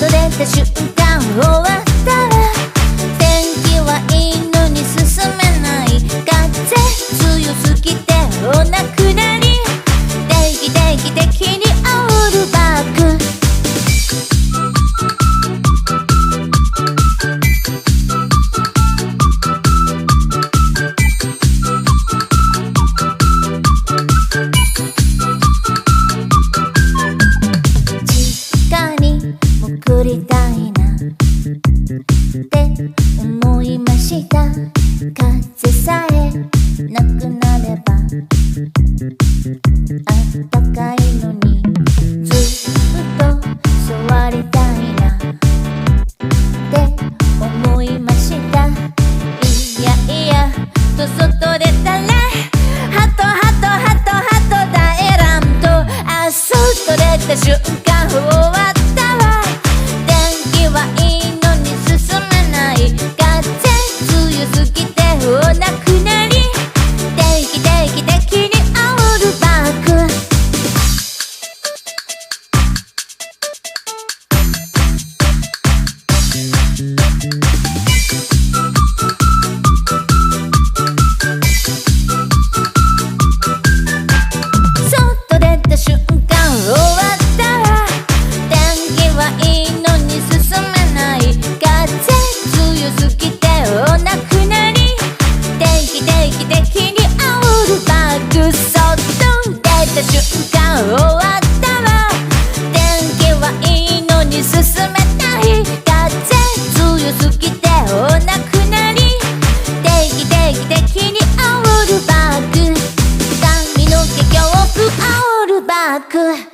と出た瞬間終わったら天気はいいのに進めない。風強すぎてお亡くなり。定期的にオールバック。送りたいなって思いました。風さえなくなればあったかいのにずっと座りたいなって思いました。いやと外出たらハトだえらんと。あ、外出た瞬間終わったわ。いいのに進めない。風強すぎてお亡くなり。定期的にオールバック。外出た瞬間終わったら天気はいいのに進めない。風強すぎてお亡くなり。定期的にオールバック。外出た瞬間終わったわ。天気はいいのに進めない。風強すぎてお亡くなり。定期的にオールバック。髪の毛強風オールバック。